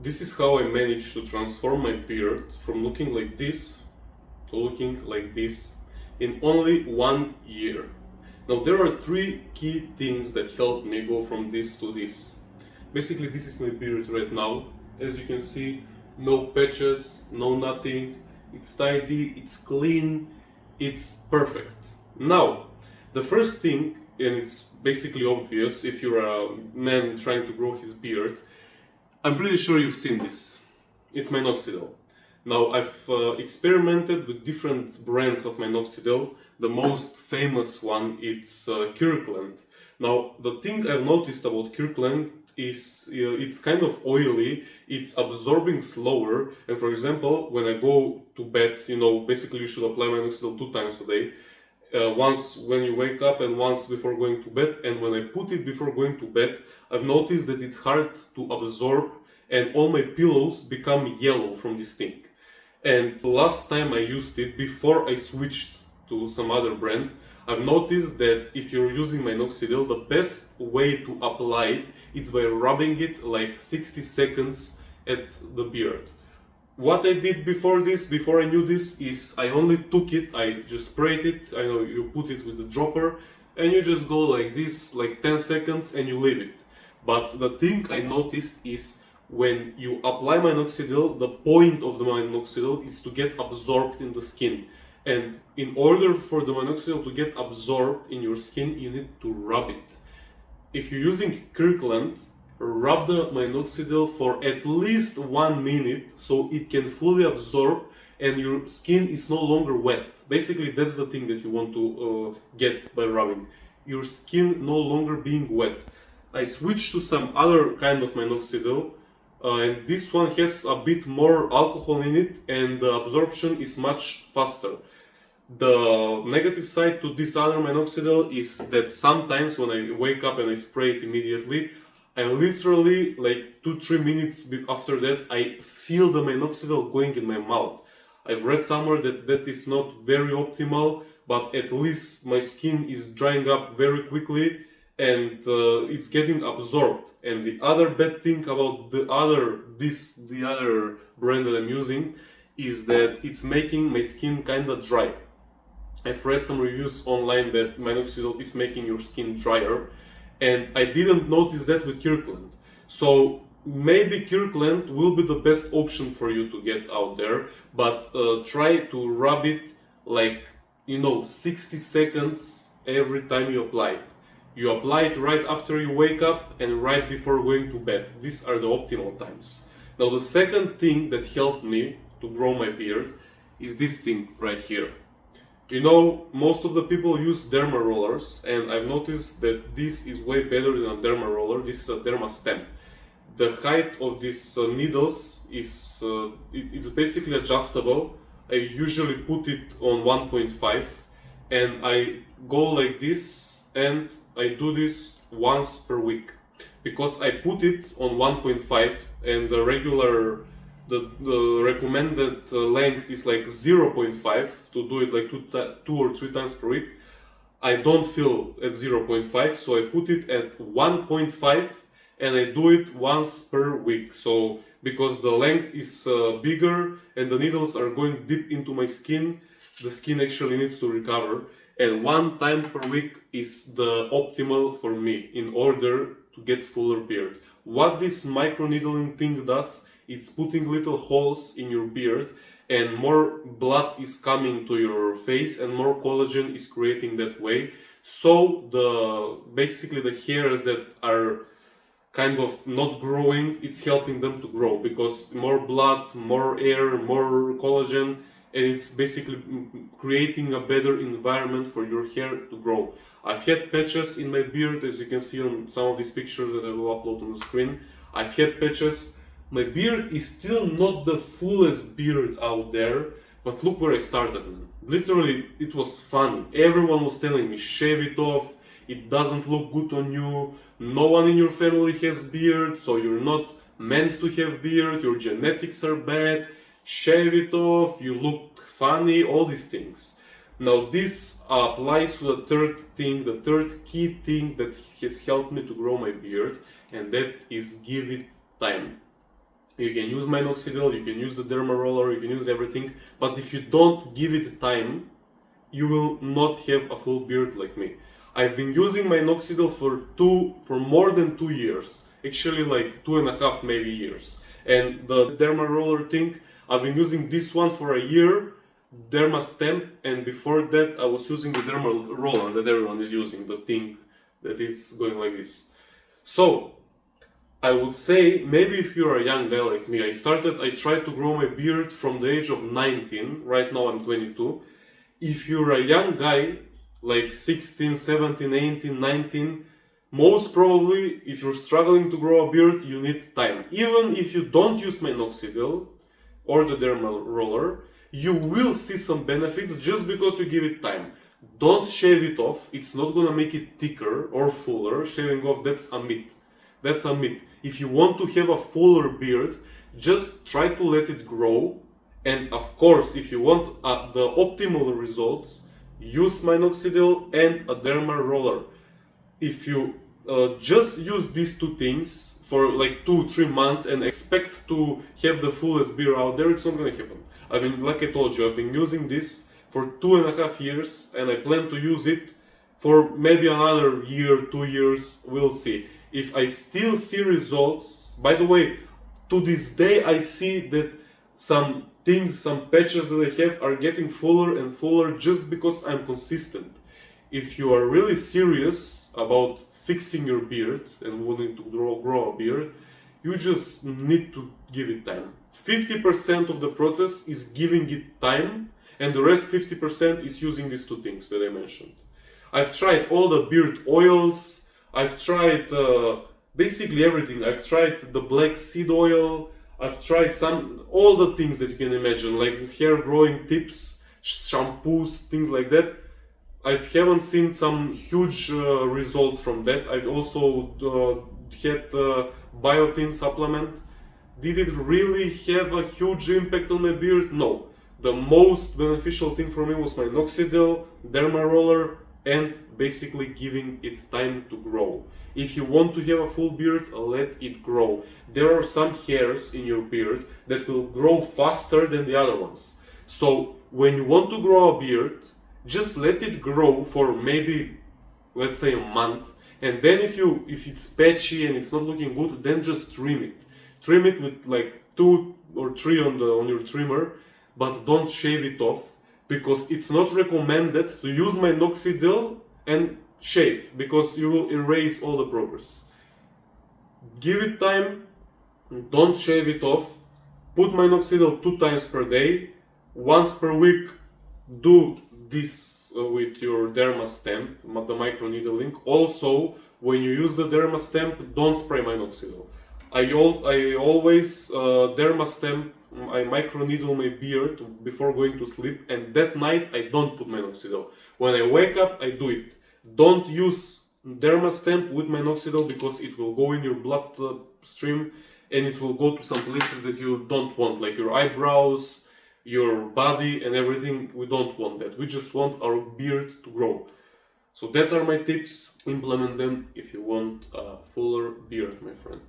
This is how I managed to transform my beard from looking like this to looking like this in only 1 year. Now there are 3 key things that helped me go from this to this. Basically this is my beard right now. As you can see, no patches, no nothing. It's tidy, it's clean, it's perfect. Now, the first thing, and it's basically obvious if you're a man trying to grow his beard, I'm pretty sure you've seen this. It's Minoxidil. Now, I've experimented with different brands of Minoxidil. The most famous one is Kirkland. Now, the thing I've noticed about Kirkland is it's kind of oily, it's absorbing slower, and for example, when I go to bed, basically you should apply Minoxidil 2 times a day. Once when you wake up and once before going to bed, and when I put it before going to bed, I've noticed that it's hard to absorb and all my pillows become yellow from this thing. And the last time I used it, before I switched to some other brand, I've noticed that if you're using Minoxidil, the best way to apply it is by rubbing it like 60 seconds at the beard. What I did before I knew this, is I only took it, I just sprayed it, I know you put it with the dropper, and you just go like this, like 10 seconds, and you leave it. But the thing I noticed is when you apply Minoxidil, the point of the Minoxidil is to get absorbed in the skin. And in order for the Minoxidil to get absorbed in your skin, you need to rub it. If you're using Kirkland, rub the Minoxidil for at least 1 minute so it can fully absorb and your skin is no longer wet. Basically, that's the thing that you want to get by rubbing. Your skin no longer being wet. I switched to some other kind of Minoxidil, and this one has a bit more alcohol in it and the absorption is much faster. The negative side to this other Minoxidil is that sometimes when I wake up and I spray it immediately, I literally, like 2-3 minutes after that, I feel the Minoxidil going in my mouth. I've read somewhere that that is not very optimal, but at least my skin is drying up very quickly and it's getting absorbed. And the other bad thing about the other brand that I'm using is that it's making my skin kinda dry. I've read some reviews online that Minoxidil is making your skin drier, and I didn't notice that with Kirkland. So maybe Kirkland will be the best option for you to get out there, but try to rub it like 60 seconds every time you apply it. You apply it right after you wake up and right before going to bed. These are the optimal times. Now the second thing that helped me to grow my beard is this thing right here. Most of the people use derma rollers, and I've noticed that this is way better than a derma roller. This is a derma stem. The height of these needles is it's basically adjustable. I usually put it on 1.5 and I go like this, and I do this once per week because I put it on 1.5 and the recommended length is like 0.5 to do it like 2 or 3 times per week. I don't feel at 0.5, so I put it at 1.5 and I do it once per week. So because the length is bigger and the needles are going deep into my skin, the skin actually needs to recover. And 1 time per week is the optimal for me in order to get fuller beard. What this microneedling thing does, it's putting little holes in your beard and more blood is coming to your face and more collagen is creating that way. So basically the hairs that are kind of not growing, it's helping them to grow because more blood, more air, more collagen, and it's basically creating a better environment for your hair to grow. I've had patches in my beard, as you can see on some of these pictures that I will upload on the screen. I've had patches. My beard is still not the fullest beard out there, but look where I started, man. Literally, it was fun. Everyone was telling me, shave it off, it doesn't look good on you, no one in your family has beard, so you're not meant to have beard, your genetics are bad, shave it off, you look funny, all these things. Now this applies to the third thing, the third key thing that has helped me to grow my beard, and that is give it time. You can use Minoxidil, you can use the derma roller, you can use everything, but if you don't give it time, you will not have a full beard like me. I've been using Minoxidil for more than 2 years, actually like 2.5 maybe years. And the derma roller thing, I've been using this one for a year, derma stamp, and before that I was using the derma roller that everyone is using, the thing that is going like this. So I would say, maybe if you're a young guy like me, I tried to grow my beard from the age of 19, right now I'm 22. If you're a young guy, like 16, 17, 18, 19, most probably, if you're struggling to grow a beard, you need time. Even if you don't use Minoxidil or the derma roller, you will see some benefits just because you give it time. Don't shave it off, it's not gonna make it thicker or fuller. Shaving off, that's a myth. That's a myth. If you want to have a fuller beard, just try to let it grow. And of course, if you want the optimal results, use Minoxidil and a derma roller. If you just use these two things for like 2-3 months and expect to have the fullest beard out there, it's not gonna happen. I mean, like I told you, I've been using this for 2.5 years and I plan to use it for maybe another year, 2 years, we'll see. If I still see results, by the way, to this day I see that some things, some patches that I have are getting fuller and fuller just because I'm consistent. If you are really serious about fixing your beard and wanting to grow a beard, you just need to give it time. 50% of the process is giving it time, and the rest 50% is using these two things that I mentioned. I've tried all the beard oils, I've tried basically everything. I've tried the black seed oil, I've tried all the things that you can imagine, like hair growing tips, shampoos, things like that. I haven't seen some huge results from that. I've also had biotin supplement. Did it really have a huge impact on my beard? No. The most beneficial thing for me was my Minoxidil, derma roller, and basically giving it time to grow. If you want to have a full beard, let it grow. There are some hairs in your beard that will grow faster than the other ones. So when you want to grow a beard, just let it grow for maybe, let's say, a month. And then if it's patchy and it's not looking good, then just trim it. Trim it with like 2 or 3 on your trimmer, but don't shave it off, because it's not recommended to use Minoxidil and shave, because you will erase all the progress. Give it time, don't shave it off. Put Minoxidil 2 times per day, once per week. Do this with your derma stamp, the microneedling. Also, when you use the derma stamp, don't spray Minoxidil. I always derma stamp, I microneedle my beard before going to sleep, and that night I don't put Minoxidil. When I wake up, I do it. Don't use derma stamp with Minoxidil, because it will go in your blood stream and it will go to some places that you don't want, like your eyebrows, your body and everything. We don't want that. We just want our beard to grow. So that are my tips. Implement them if you want a fuller beard, my friend.